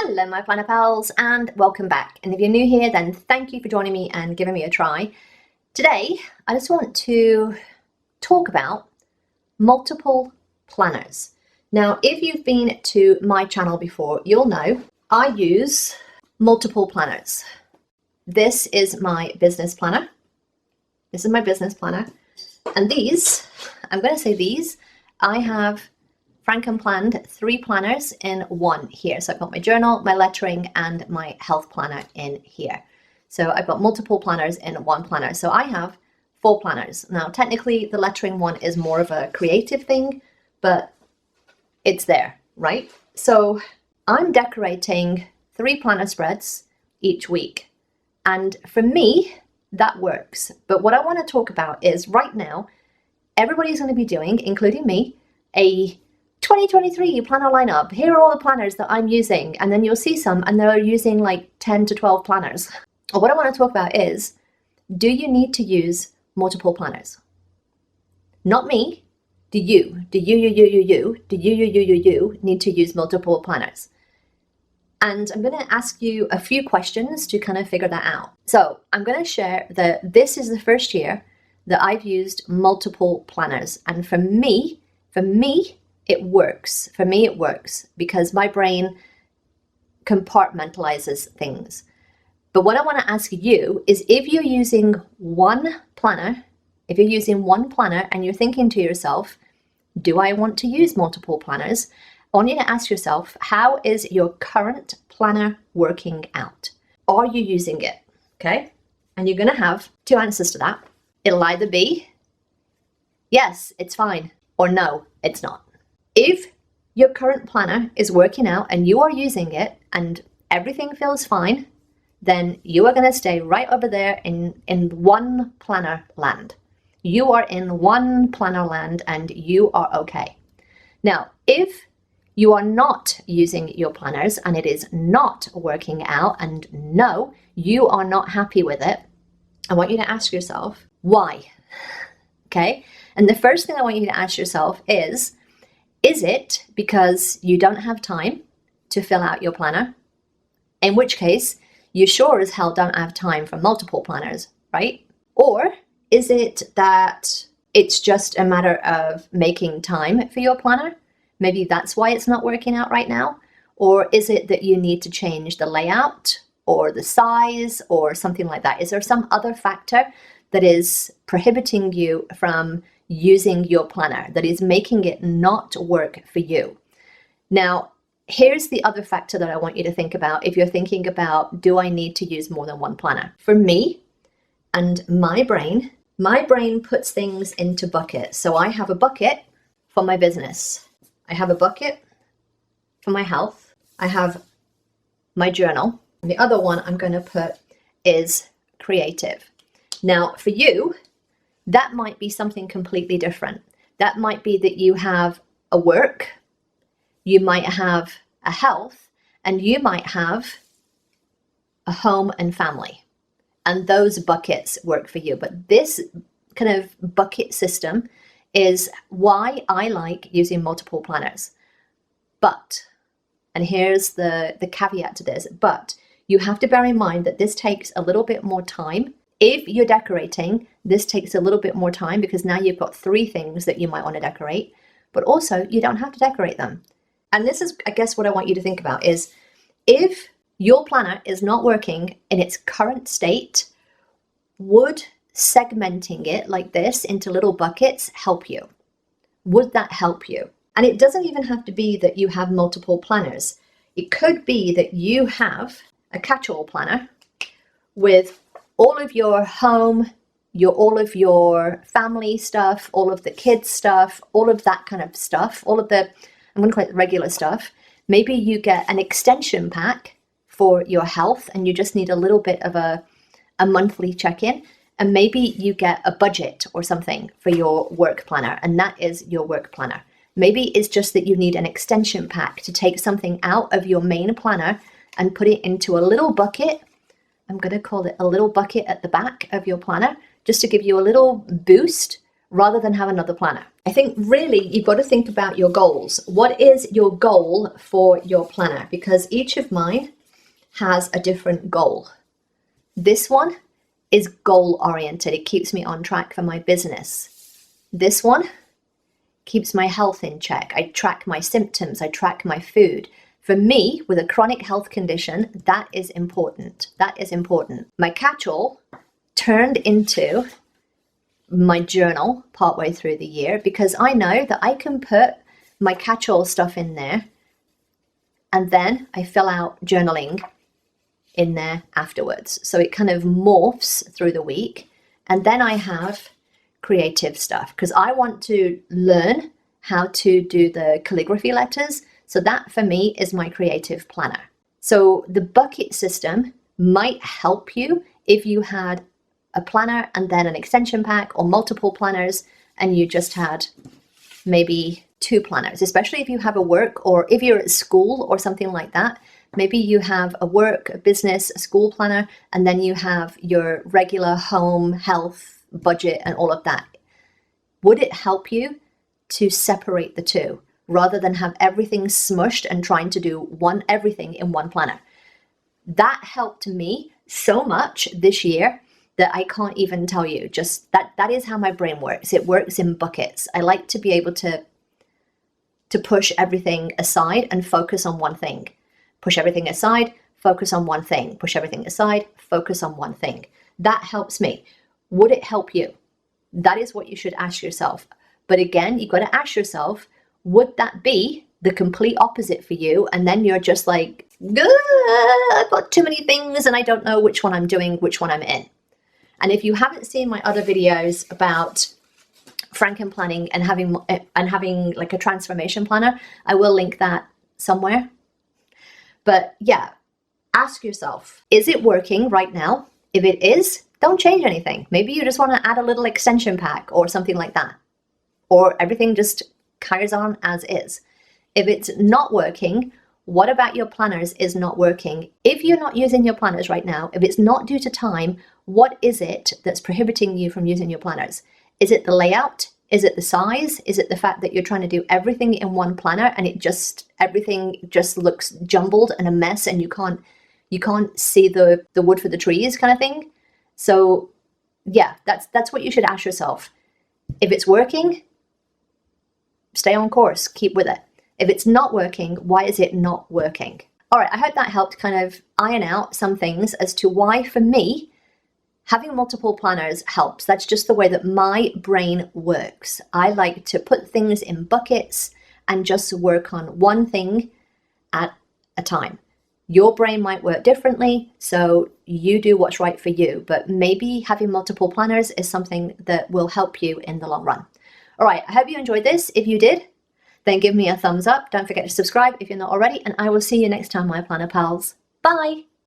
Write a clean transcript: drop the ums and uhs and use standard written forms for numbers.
Hello my planner pals and welcome back, and if you're new here then thank you for joining me and giving me a try. Today I just want to talk about multiple planners. Now if you've been to my channel before you'll know I use multiple planners. This is my business planner. This is my business planner, and these, I'm going to say these, I have Frankenplanned 3 planners in one here. So I've got my journal, my lettering, and my health planner in here. So I've got multiple planners in one planner. So I have 4 planners. Now technically the lettering one is more of a creative thing, but it's there, right? So I'm decorating 3 planner spreads each week. And for me, that works. But what I want to talk about is right now, everybody's going to be doing, including me, a 2023 planner lineup. Here are all the planners that I'm using, and then you'll see some and they're using like 10 to 12 planners. What I want to talk about is, do you need to use multiple planners? Not me. Do you need to use multiple planners? And I'm going to ask you a few questions to kind of figure that out. So I'm going to share that this is the first year that I've used multiple planners, and for me it works. For me, it works because my brain compartmentalizes things. But what I want to ask you is, if you're using one planner, and you're thinking to yourself, do I want to use multiple planners? I want you to ask yourself, how is your current planner working out? Are you using it? Okay? And you're going to have 2 answers to that. It'll either be, yes, it's fine, or no, it's not. If your current planner is working out and you are using it and everything feels fine, then you are going to stay right over there in one planner land. You are in one planner land and you are okay. Now, if you are not using your planners and it is not working out, and no, you are not happy with it, I want you to ask yourself, why? Okay? And the first thing I want you to ask yourself is it because you don't have time to fill out your planner? In which case, you sure as hell don't have time for multiple planners, right? Or is it that it's just a matter of making time for your planner? Maybe that's why it's not working out right now. Or is it that you need to change the layout or the size or something like that? Is there some other factor that is prohibiting you from using your planner, that is making it not work for you? Now, here's the other factor that I want you to think about if you're thinking about, do I need to use more than one planner? For me and my brain puts things into buckets. So I have a bucket for my business. I have a bucket for my health. I have my journal. And the other one I'm going to put is creative. Now, for you, that might be something completely different. That might be that you have a work, you might have a health, and you might have a home and family. And those buckets work for you. But this kind of bucket system is why I like using multiple planners. But, and here's the caveat to this, but you have to bear in mind that this takes a little bit more time. If you're decorating, this takes a little bit more time because now you've got 3 things that you might want to decorate, but also you don't have to decorate them. And this is, I guess, what I want you to think about is, if your planner is not working in its current state, would segmenting it like this into little buckets help you? Would that help you? And it doesn't even have to be that you have multiple planners. It could be that you have a catch-all planner with all of your home, all of your family stuff, all of the kids stuff, all of that kind of stuff, all of the, I'm going to call it regular stuff. Maybe you get an extension pack for your health and you just need a little bit of a monthly check-in. And maybe you get a budget or something for your work planner, and that is your work planner. Maybe it's just that you need an extension pack to take something out of your main planner and put it into a little bucket. I'm going to call it a little bucket at the back of your planner, just to give you a little boost rather than have another planner. I think really you've got to think about your goals. What is your goal for your planner? Because each of mine has a different goal. This one is goal oriented. It keeps me on track for my business. This one keeps my health in check. I track my symptoms. I track my food. For me, with a chronic health condition, that is important. That is important. My catch-all turned into my journal partway through the year because I know that I can put my catch-all stuff in there and then I fill out journaling in there afterwards. So it kind of morphs through the week. And then I have creative stuff because I want to learn how to do the calligraphy letters. So that for me is my creative planner. So the bucket system might help you if you had a planner and then an extension pack or multiple planners and you just had maybe 2 planners, especially if you have a work or if you're at school or something like that. Maybe you have a work, a business, a school planner, and then you have your regular home, health, budget, and all of that. Would it help you to separate the two rather than have everything smushed and trying to do everything in one planner? That helped me so much this year that I can't even tell you. Just that is how my brain works. It works in buckets. I like to be able to push everything aside and focus on one thing. Push everything aside, focus on one thing. Push everything aside, focus on one thing. That helps me. Would it help you? That is what you should ask yourself. But again, you've got to ask yourself, would that be the complete opposite for you? And then you're just like, I've got too many things and I don't know which one I'm doing, which one I'm in. And if you haven't seen my other videos about Franken planning and having like a transformation planner, I will link that somewhere. But yeah, ask yourself, is it working right now? If it is, don't change anything. Maybe you just want to add a little extension pack or something like that. Or everything just carries on as is. If it's not working, what about your planners is not working? If you're not using your planners right now, if it's not due to time, what is it that's prohibiting you from using your planners? Is it the layout? Is it the size? Is it the fact that you're trying to do everything in one planner and everything just looks jumbled and a mess and you can't see the wood for the trees kind of thing? So yeah, that's what you should ask yourself. If it's working, stay on course, keep with it. If it's not working, why is it not working? All right, I hope that helped kind of iron out some things as to why, for me, having multiple planners helps. That's just the way that my brain works. I like to put things in buckets and just work on one thing at a time. Your brain might work differently, so you do what's right for you, but maybe having multiple planners is something that will help you in the long run. All right, I hope you enjoyed this. If you did, then give me a thumbs up. Don't forget to subscribe if you're not already, and I will see you next time, my planner pals. Bye.